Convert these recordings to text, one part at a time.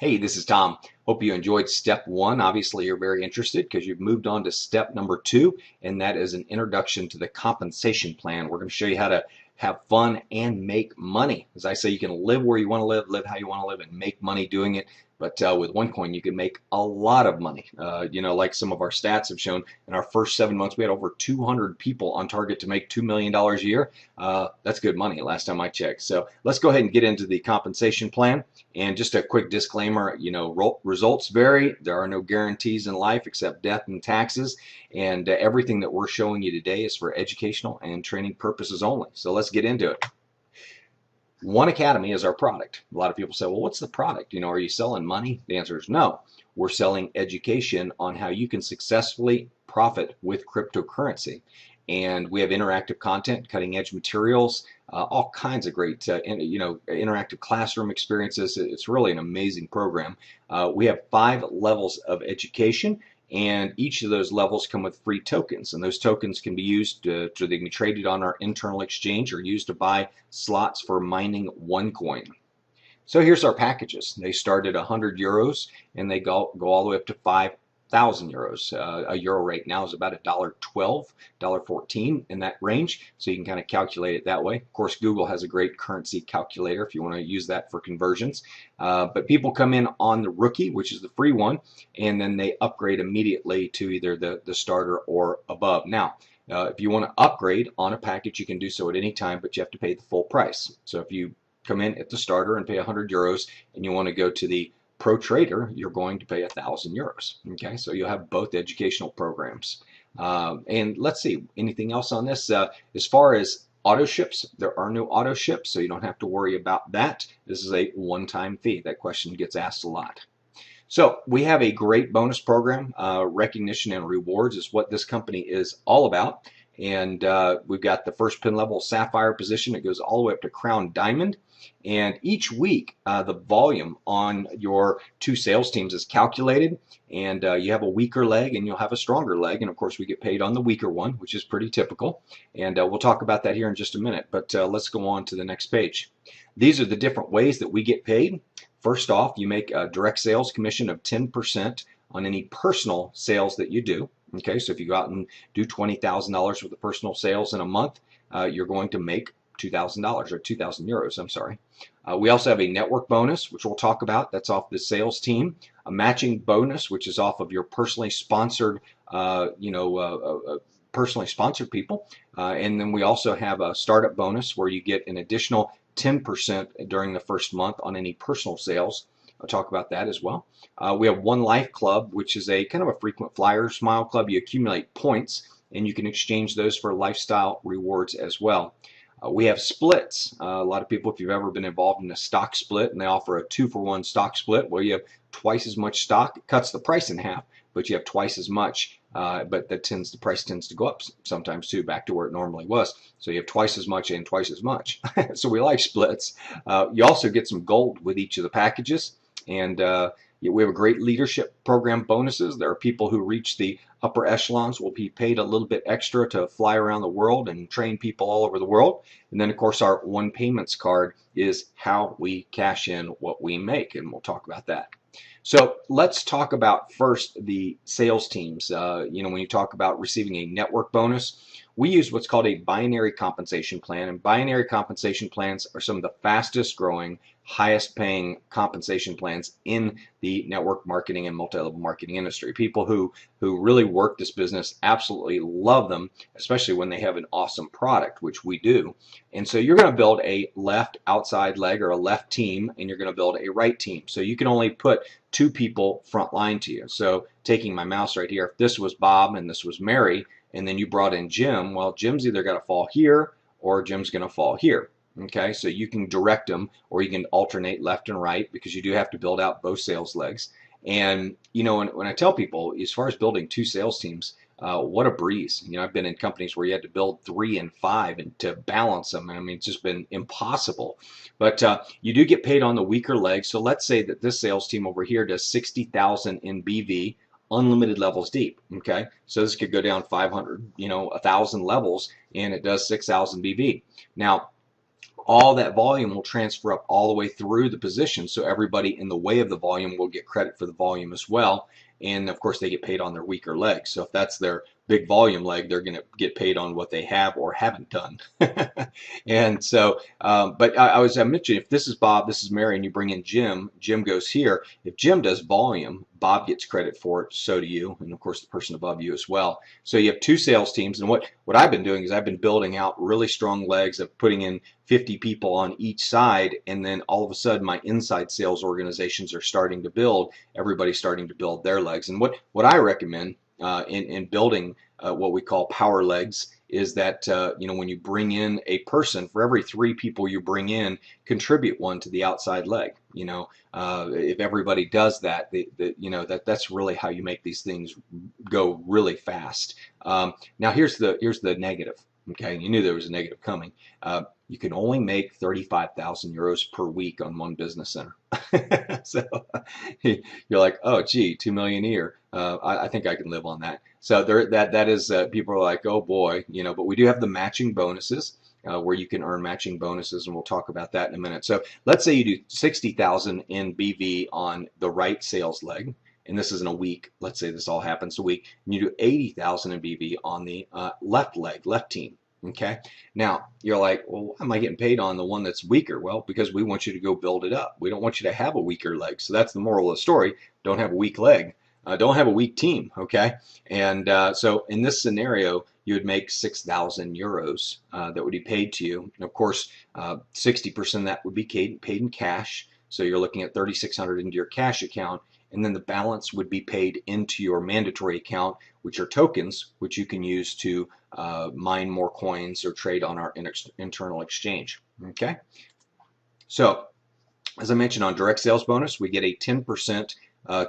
Hey, this is Tom. Hope you enjoyed step one. Obviously, you're very interested because you've moved on to step number two, and that is an introduction to the compensation plan. We're going to show you how to have fun and make money. As I say, you can live where you want to live how you want to live, and make money doing it. But with OneCoin, you can make a lot of money. Like some of our stats have shown, in our first 7 months, we had over 200 people on target to make $2 million a year. That's good money last time I checked. So let's go ahead and get into the compensation plan. And just a quick disclaimer, results vary. There are no guarantees in life except death and taxes. And everything that we're showing you today is for educational and training purposes only. So let's get into it. One Academy is our product. A lot of people say, well, what's the product? Are you selling money? The answer is no. We're selling education on how you can successfully profit with cryptocurrency. And we have interactive content, cutting edge materials, all kinds of great, interactive classroom experiences. It's really an amazing program. We have 5 levels of education, and each of those levels come with free tokens. And those tokens can be used they can be traded on our internal exchange or used to buy slots for mining OneCoin. So here's our packages. They start at €100 and they go all the way up to 5,000 euros. A euro right now is about $1.12, $1.14 in that range. So you can kind of calculate it that way. Of course, Google has a great currency calculator if you want to use that for conversions. But people come in on the rookie, which is the free one, and then they upgrade immediately to either the starter or above. Now, if you want to upgrade on a package, you can do so at any time, but you have to pay the full price. So if you come in at the starter and pay €100 and you want to go to the Pro Trader, you're going to pay €1,000. Okay, so you'll have both educational programs. And let's see, anything else on this? As far as auto ships, there are no auto ships, so you don't have to worry about that. This is a one-time fee. That question gets asked a lot. So we have a great bonus program. Recognition and rewards is what this company is all about. And we've got the first pin level Sapphire position. It goes all the way up to Crown Diamond. And each week, the volume on your 2 sales teams is calculated. And you have a weaker leg and you'll have a stronger leg. And of course, we get paid on the weaker one, which is pretty typical. And we'll talk about that here in just a minute. But let's go on to the next page. These are the different ways that we get paid. First off, you make a direct sales commission of 10% on any personal sales that you do. Okay, so if you go out and do $20,000 worth of personal sales in a month, you're going to make $2,000 or 2,000 euros, I'm sorry. We also have a network bonus, which we'll talk about. That's off the sales team. A matching bonus, which is off of your personally sponsored, personally sponsored people. And then we also have a startup bonus where you get an additional 10% during the first month on any personal sales. I'll talk about that as well. We have One Life Club, which is a kind of a frequent flyer smile club. You accumulate points and you can exchange those for lifestyle rewards as well. We have splits. A lot of people, if you've ever been involved in a stock split, and they offer a 2-for-1 stock split where you have twice as much stock. It cuts the price in half, but you have twice as much. But the price tends to go up sometimes too, back to where it normally was. So you have twice as much and twice as much. So we like splits. You also get some gold with each of the packages. And we have a great leadership program bonuses. There are people who reach the upper echelons will be paid a little bit extra to fly around the world and train people all over the world. And then, of course, our One Payments card is how we cash in what we make, and we'll talk about that. So let's talk about first the sales teams. When you talk about receiving a network bonus, we use what's called a binary compensation plan, and binary compensation plans are some of the fastest growing, highest paying compensation plans in the network marketing and multi-level marketing industry. People who really work this business absolutely love them, especially when they have an awesome product, which we do. And so you're going to build a left outside leg or a left team, and you're going to build a right team. So you can only put 2 people front line to you. So taking my mouse right here, if this was Bob and this was Mary, and then you brought in Jim, well, Jim's either got to fall here or Jim's going to fall here. Okay, so you can direct them or you can alternate left and right because you do have to build out both sales legs. And, when I tell people, as far as building 2 sales teams, what a breeze. I've been in companies where you had to build 3 and 5 and to balance them. I mean, it's just been impossible. But you do get paid on the weaker leg. So let's say that this sales team over here does 60,000 in BV, unlimited levels deep. Okay, so this could go down 500, 1,000 levels, and it does 6,000 BV. Now, all that volume will transfer up all the way through the position. So everybody in the way of the volume will get credit for the volume as well. And of course, they get paid on their weaker leg. So if that's their big volume leg, they're going to get paid on what they have or haven't done. And so, but I mentioned, if this is Bob, this is Mary, and you bring in Jim, Jim goes here. If Jim does volume, Bob gets credit for it, so do you, and of course the person above you as well. So you have two sales teams, and what I've been doing is I've been building out really strong legs of putting in 50 people on each side, and then all of a sudden my inside sales organizations are starting to build. Everybody's starting to build their legs, and what I recommend in building what we call power legs is that when you bring in a person, for every 3 people you bring in, contribute 1 to the outside leg. If everybody does that, that's really how you make these things go really fast. Now here's the negative. Okay, you knew there was a negative coming. You can only make 35,000 euros per week on one business center. So you're like, oh, gee, 2 million a year. I think I can live on that. So that is people are like, oh boy, But we do have the matching bonuses where you can earn matching bonuses, and we'll talk about that in a minute. So let's say you do 60,000 in BV on the right sales leg, and this isn't a week. Let's say this all happens a week, and you do 80,000 in BV on the left leg, left team. Okay. Now you're like, well, why am I getting paid on the one that's weaker? Well, because we want you to go build it up. We don't want you to have a weaker leg. So that's the moral of the story. Don't have a weak leg. Don't have a weak team. Okay. And so in this scenario, you would make 6,000 euros that would be paid to you. And of course, 60% of that would be paid in cash. So you're looking at 3,600 into your cash account. And then the balance would be paid into your mandatory account, which are tokens, which you can use to mine more coins or trade on our internal exchange. Okay. So, as I mentioned, on direct sales bonus, we get a 10%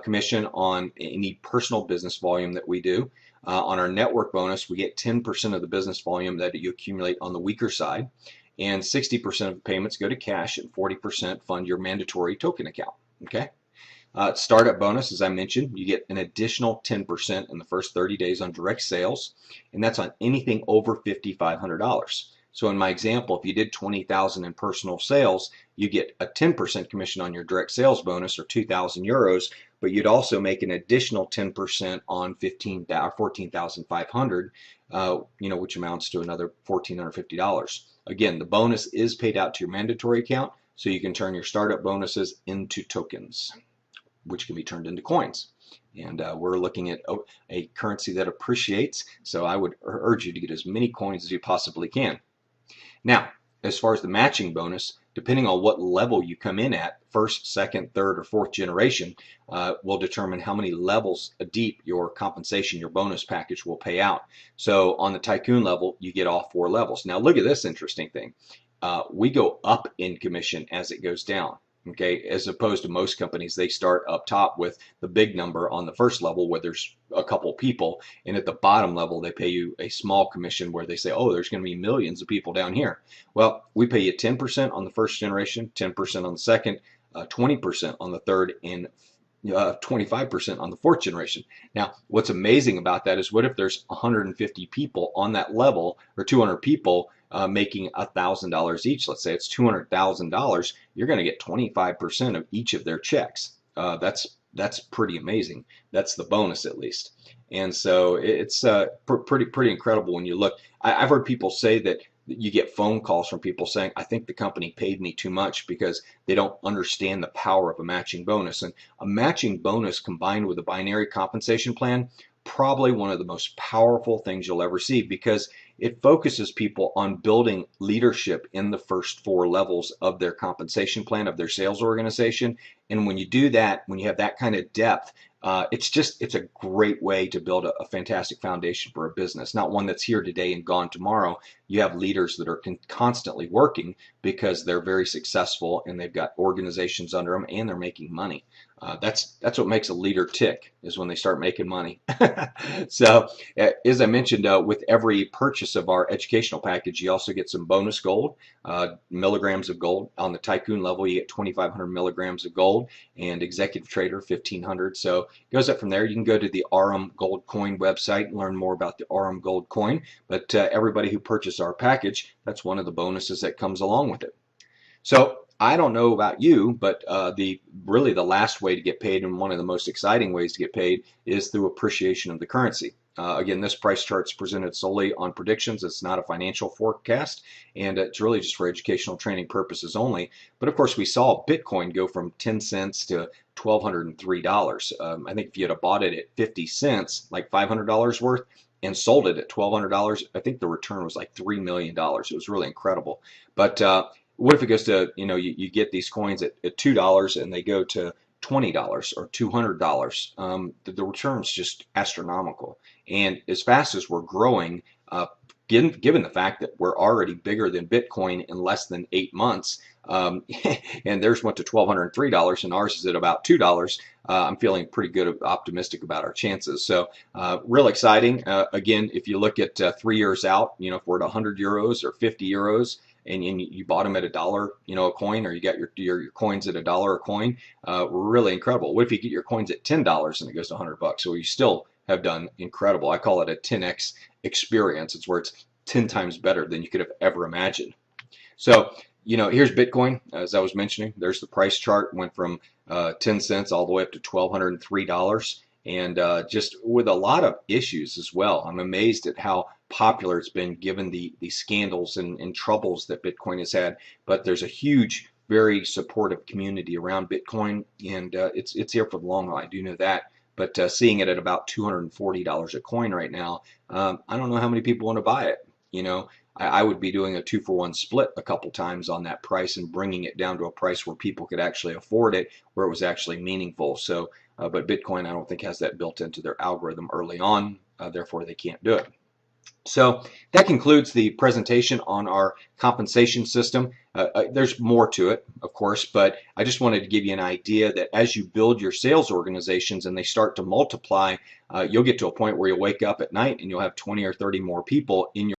commission on any personal business volume that we do. On our network bonus, we get 10% of the business volume that you accumulate on the weaker side, and 60% of the payments go to cash, and 40% fund your mandatory token account. Okay. Startup bonus, as I mentioned, you get an additional 10% in the first 30 days on direct sales, and that's on anything over $5,500. So in my example, if you did 20,000 in personal sales, you get a 10% commission on your direct sales bonus, or 2,000 euros, but you'd also make an additional 10% on 14,500, which amounts to another $1,450. Again, the bonus is paid out to your mandatory account, so you can turn your startup bonuses into tokens, which can be turned into coins. And we're looking at a currency that appreciates, so I would urge you to get as many coins as you possibly can. Now, as far as the matching bonus, depending on what level you come in at, first, second, third, or fourth generation, will determine how many levels deep your compensation, your bonus package will pay out. So on the tycoon level, you get all 4 levels. Now look at this interesting thing. We go up in commission as it goes down. Okay, as opposed to most companies, they start up top with the big number on the first level where there's a couple people, and at the bottom level they pay you a small commission where they say, oh, there's going to be millions of people down here. Well, we pay you 10% on the first generation, 10% on the second, 20% on the third, and 25% on the fourth generation. Now, what's amazing about that is, what if there's 150 people on that level, or 200 people making $1,000 each? Let's say it's $200,000. You're going to get 25% of each of their checks. That's pretty amazing. That's the bonus, at least. And so it's pretty incredible when you look. I've heard people say that you get phone calls from people saying, I think the company paid me too much, because they don't understand the power of a matching bonus. And a matching bonus combined with a binary compensation plan, probably one of the most powerful things you'll ever see, because it focuses people on building leadership in the first 4 levels of their compensation plan, of their sales organization. And when you do that, when you have that kind of depth, it's a great way to build a fantastic foundation for a business, not one that's here today and gone tomorrow. You have leaders that are constantly working because they're very successful and they've got organizations under them and they're making money. That's what makes a leader tick, is when they start making money. So as I mentioned, with every purchase of our educational package, you also get some bonus gold, milligrams of gold. On the tycoon level, you get 2,500 milligrams of gold, and executive trader 1,500. So it goes up from there. You can go to the RM Gold Coin website and learn more about the RM Gold Coin. But everybody who purchased our package, that's one of the bonuses that comes along with it. So I don't know about you, but the really the last way to get paid, and one of the most exciting ways to get paid, is through appreciation of the currency. Again, this price chart is presented solely on predictions. It's not a financial forecast, and it's really just for educational training purposes only. But of course, we saw Bitcoin go from 10 cents to $1,203. I think if you had bought it at 50 cents, like $500 worth, and sold it at $1,200, I think the return was like $3 million. It was really incredible. But what if it goes to, you get these coins at $2 and they go to $20 or $200? The return's just astronomical. And as fast as we're growing, given the fact that we're already bigger than Bitcoin in less than 8 months, and theirs went to $1,203 and ours is at about $2. I'm feeling pretty good, optimistic about our chances. So real exciting. Again, if you look at 3 years out, if we're at 100 euros or 50 euros, and you bought them at $1, a coin, or you got your coins at $1 a coin, really incredible. What if you get your coins at $10 and it goes to $100? So you still have done incredible. I call it a 10x experience. It's where it's 10 times better than you could have ever imagined. So, here's Bitcoin. As I was mentioning, there's the price chart. Went from 10 cents all the way up to $1,203. And just with a lot of issues as well. I'm amazed at how popular it's been given the scandals and troubles that Bitcoin has had. But there's a huge, very supportive community around Bitcoin, and it's here for the long haul. I do know that. But seeing it at about $240 a coin right now, I don't know how many people want to buy it. I would be doing a 2-for-1 split a couple times on that price and bringing it down to a price where people could actually afford it, where it was actually meaningful. So, but Bitcoin, I don't think has that built into their algorithm early on, therefore they can't do it. So that concludes the presentation on our compensation system. There's more to it, of course, but I just wanted to give you an idea that as you build your sales organizations and they start to multiply, you'll get to a point where you'll wake up at night and you'll have 20 or 30 more people in your